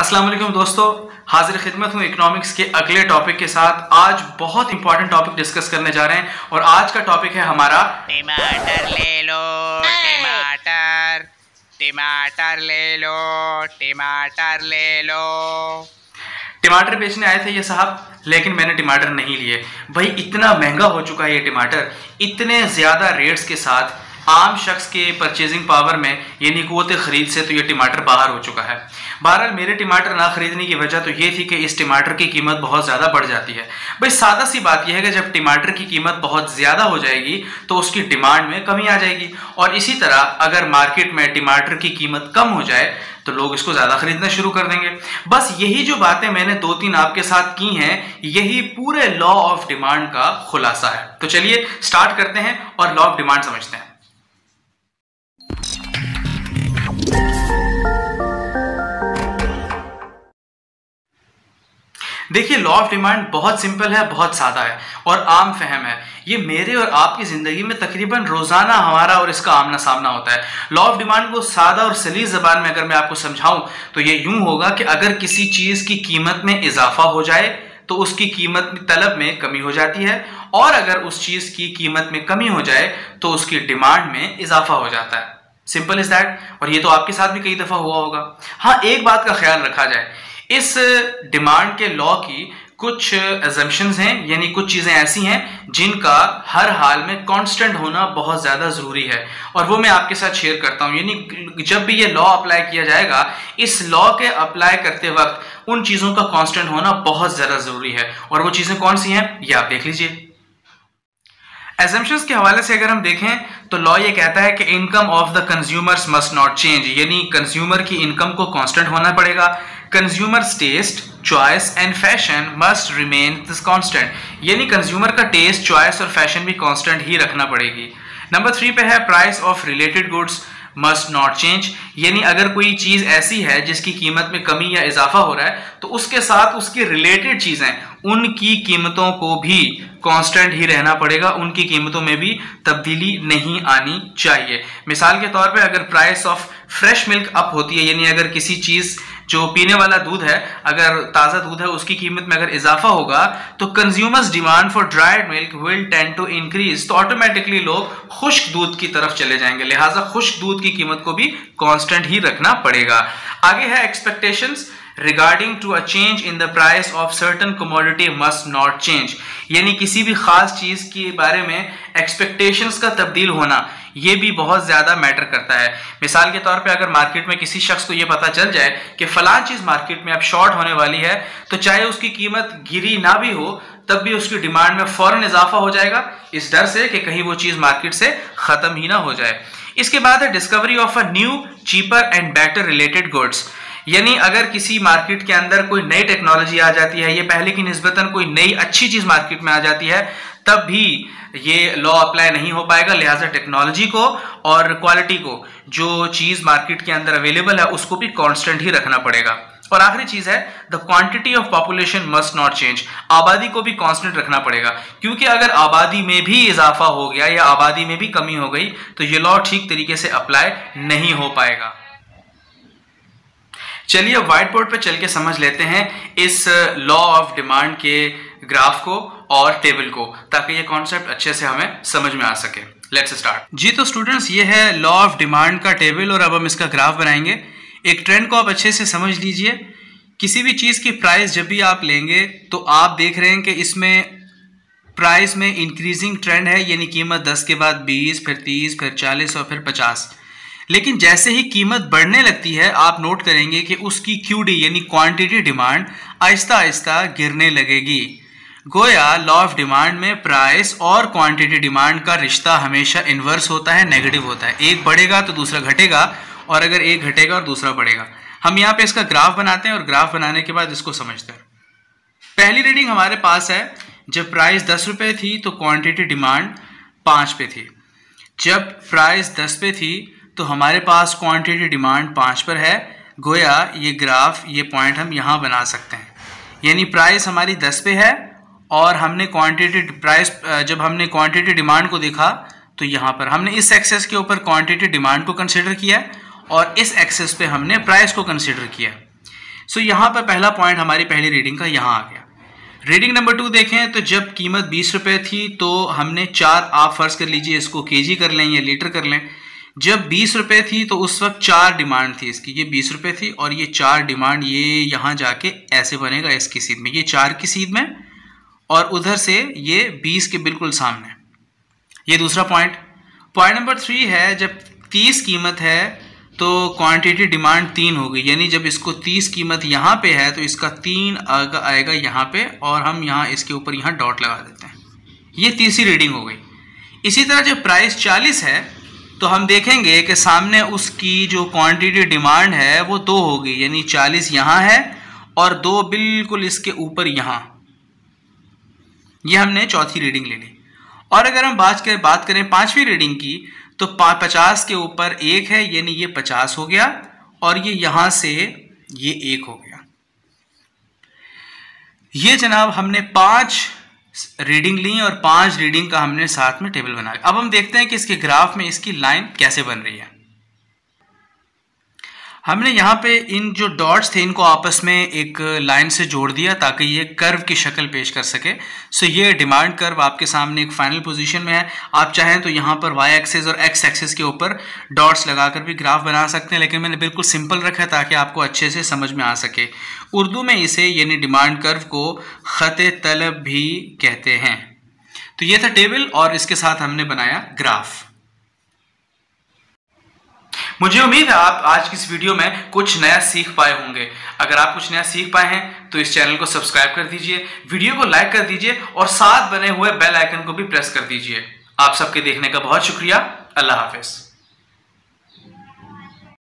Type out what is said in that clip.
अस्सलाम वालेकुम दोस्तों, हाजिर खिदमत हूँ इकोनॉमिक्स के अगले टॉपिक के साथ। आज बहुत इंपॉर्टेंट टॉपिक डिस्कस करने जा रहे हैं और आज का टॉपिक है हमारा टमाटर ले लो, टमाटर टमाटर ले लो, टमाटर ले लो। टमाटर बेचने आए थे ये साहब, लेकिन मैंने टमाटर नहीं लिए। भाई इतना महंगा हो चुका है ये टमाटर, इतने ज़्यादा रेट्स के साथ आम शख्स के परचेजिंग पावर में यानी क़ुव्वत ख़रीद से तो ये टमाटर बाहर हो चुका है। बहरहाल मेरे टमाटर ना खरीदने की वजह तो ये थी कि इस टमाटर की कीमत बहुत ज़्यादा बढ़ जाती है। भाई सादा सी बात यह है कि जब टमाटर की कीमत बहुत ज़्यादा हो जाएगी तो उसकी डिमांड में कमी आ जाएगी, और इसी तरह अगर मार्केट में टमाटर की कीमत कम हो जाए तो लोग इसको ज़्यादा खरीदना शुरू कर देंगे। बस यही जो बातें मैंने दो तीन आपके साथ की हैं, यही पूरे लॉ ऑफ डिमांड का खुलासा है। तो चलिए स्टार्ट करते हैं और लॉ ऑफ डिमांड समझते हैं। देखिए, लॉ ऑफ डिमांड बहुत सिंपल है, बहुत सादा है और आम फहम है। ये मेरे और आपकी ज़िंदगी में तकरीबन रोज़ाना हमारा और इसका आमना सामना होता है। लॉ ऑफ डिमांड को सादा और सलीस ज़बान में अगर मैं आपको समझाऊं तो ये यूं होगा कि अगर किसी चीज़ की कीमत में इजाफा हो जाए तो उसकी कीमत तलब में कमी हो जाती है, और अगर उस चीज़ की कीमत में कमी हो जाए तो उसकी डिमांड में इजाफा हो जाता है। Simple is that. और ये तो आपके साथ भी कई दफ़ा हुआ होगा। हाँ, एक बात का ख्याल रखा जाए, इस डिमांड के लॉ की कुछ अजम्पशंस हैं, यानी कुछ चीज़ें ऐसी हैं जिनका हर हाल में कांस्टेंट होना बहुत ज़्यादा ज़रूरी है, और वो मैं आपके साथ शेयर करता हूँ। यानी जब भी ये लॉ अप्लाई किया जाएगा, इस लॉ के अप्लाई करते वक्त उन चीज़ों का कांस्टेंट होना बहुत ज़्यादा ज़रूरी है। और वो चीज़ें कौन सी हैं ये आप देख लीजिए। एजम्पशंस के हवाले से अगर हम देखें तो लॉ ये कहता है कि income of the consumers must not change, यानी कंज्यूमर की इनकम को कांस्टेंट होना पड़ेगा। Consumers taste, choice and fashion must remain this constant, यानी कंज्यूमर का टेस्ट, चॉइस और फैशन भी कांस्टेंट ही रखना पड़ेगी। नंबर 3 पे है price of related goods must not change, यानी अगर कोई चीज़ ऐसी है जिसकी कीमत में कमी या इजाफा हो रहा है तो उसके साथ उसकी रिलेटेड चीज़ें, उनकी कीमतों को भी कांस्टेंट ही रहना पड़ेगा, उनकी कीमतों में भी तब्दीली नहीं आनी चाहिए। मिसाल के तौर पे अगर price of fresh milk up होती है, यानी अगर किसी चीज़ जो पीने वाला दूध है, अगर ताज़ा दूध है, उसकी कीमत में अगर इजाफा होगा तो consumers demand for dried milk will tend to increase, तो ऑटोमेटिकली लोग खुश्क दूध की तरफ चले जाएंगे। लिहाजा खुश्क दूध की कीमत को भी कांस्टेंट ही रखना पड़ेगा। आगे है expectations regarding to a change in the price of certain commodity must not change, यानी किसी भी खास चीज के बारे में एक्सपेक्टेशंस का तब्दील होना ये भी बहुत ज्यादा मैटर करता है। मिसाल के तौर पे अगर मार्केट में किसी शख्स को ये पता चल जाए कि फलां चीज मार्केट में अब शॉर्ट होने वाली है, तो चाहे उसकी कीमत गिरी ना भी हो तब भी उसकी डिमांड में फौरन इजाफा हो जाएगा, इस डर से कि कहीं वो चीज मार्केट से खत्म ही ना हो जाए। इसके बाद है discovery of a new cheaper and better related goods, यानी अगर किसी मार्केट के अंदर कोई नई टेक्नोलॉजी आ जाती है, ये पहले की निस्बतन कोई नई अच्छी चीज मार्केट में आ जाती है, तब भी ये लॉ अप्लाई नहीं हो पाएगा। लिहाजा टेक्नोलॉजी को और क्वालिटी को, जो चीज मार्केट के अंदर अवेलेबल है, उसको भी कांस्टेंट ही रखना पड़ेगा। और आखिरी चीज है the quantity of population must not change, आबादी को भी कांस्टेंट रखना पड़ेगा, क्योंकि अगर आबादी में भी इजाफा हो गया या आबादी में भी कमी हो गई तो ये लॉ ठीक तरीके से अप्लाई नहीं हो पाएगा। चलिए व्हाइट बोर्ड पे चल के समझ लेते हैं इस लॉ ऑफ डिमांड के ग्राफ को और टेबल को, ताकि ये कॉन्सेप्ट अच्छे से हमें समझ में आ सके। Let's start. जी तो स्टूडेंट्स, ये है लॉ ऑफ डिमांड का टेबल और अब हम इसका ग्राफ बनाएंगे। एक ट्रेंड को आप अच्छे से समझ लीजिए। किसी भी चीज़ की प्राइस जब भी आप लेंगे तो आप देख रहे हैं कि इसमें प्राइस में इंक्रीजिंग ट्रेंड है, यानी कीमत 10 के बाद 20, फिर 30, फिर 40 और फिर 50। लेकिन जैसे ही कीमत बढ़ने लगती है आप नोट करेंगे कि उसकी QD यानी क्वांटिटी डिमांड आहिस्ता आहिस्ता गिरने लगेगी। गोया लॉ ऑफ डिमांड में प्राइस और क्वांटिटी डिमांड का रिश्ता हमेशा इन्वर्स होता है, नेगेटिव होता है। एक बढ़ेगा तो दूसरा घटेगा, और अगर एक घटेगा और दूसरा बढ़ेगा। हम यहाँ पे इसका ग्राफ बनाते हैं और ग्राफ बनाने के बाद इसको समझते हैं। पहली रीडिंग हमारे पास है, जब प्राइस 10 रुपये थी तो क्वांटिटी डिमांड 5 पे थी। जब प्राइस 10 पे थी तो हमारे पास क्वांटिटी डिमांड 5 पर है। गोया ये ग्राफ, ये पॉइंट हम यहाँ बना सकते हैं, यानी प्राइस हमारी 10 पे है और हमने क्वांटिटी प्राइस, जब हमने क्वांटिटी डिमांड को देखा तो यहाँ पर हमने इस एक्सेस के ऊपर क्वांटिटी डिमांड को कंसिडर किया और इस एक्सेस पे हमने प्राइस को कंसिडर किया। सो यहाँ पर पहला पॉइंट हमारी पहली रीडिंग का यहाँ आ गया। रीडिंग नंबर 2 देखें तो जब कीमत 20 रुपये थी तो हमने 4, आप फर्ज कर लीजिए इसको केजी कर लें या लीटर कर लें। जब 20 रुपये थी तो उस वक्त 4 डिमांड थी इसकी, ये 20 रुपये थी और ये 4 डिमांड ये यहाँ जाके ऐसे बनेगा इसकी सीध में, ये 4 की सीध में और उधर से ये 20 के बिल्कुल सामने। ये दूसरा पॉइंट। पॉइंट नंबर 3 है जब 30 कीमत है तो क्वांटिटी डिमांड 3 हो गई, यानी जब इसको 30 कीमत यहाँ पे है तो इसका 3 आएगा यहाँ पे और हम यहाँ इसके ऊपर यहाँ डॉट लगा देते हैं। ये तीसरी रीडिंग हो गई। इसी तरह जब प्राइस 40 है तो हम देखेंगे कि सामने उसकी जो क्वांटिटी डिमांड है वो 2 हो गई, यानी 40 यहाँ है और 2 बिल्कुल इसके ऊपर यहाँ। ये हमने चौथी रीडिंग ले ली। और अगर हम बात करें पांचवी रीडिंग की तो 50 के ऊपर 1 है, यानी ये 50 हो गया और ये यहां से ये 1 हो गया। ये जनाब हमने 5 रीडिंग ली और 5 रीडिंग का हमने साथ में टेबल बनाया। अब हम देखते हैं कि इसके ग्राफ में इसकी लाइन कैसे बन रही है। हमने यहाँ पे इन जो डॉट्स थे इनको आपस में एक लाइन से जोड़ दिया ताकि ये कर्व की शक्ल पेश कर सके। सो ये डिमांड कर्व आपके सामने एक फाइनल पोजीशन में है। आप चाहें तो यहाँ पर वाई एक्सिस और एक्स एक्सिस के ऊपर डॉट्स लगाकर भी ग्राफ बना सकते हैं, लेकिन मैंने बिल्कुल सिंपल रखा है ताकि आपको अच्छे से समझ में आ सके। उर्दू में इसे यानी डिमांड कर्व को खत तलब भी कहते हैं। तो ये था टेबल और इसके साथ हमने बनाया ग्राफ। मुझे उम्मीद है आप आज की इस वीडियो में कुछ नया सीख पाए होंगे। अगर आप कुछ नया सीख पाए हैं तो इस चैनल को सब्सक्राइब कर दीजिए, वीडियो को लाइक कर दीजिए और साथ बने हुए बेल आइकन को भी प्रेस कर दीजिए। आप सबके देखने का बहुत शुक्रिया। अल्लाह हाफिज।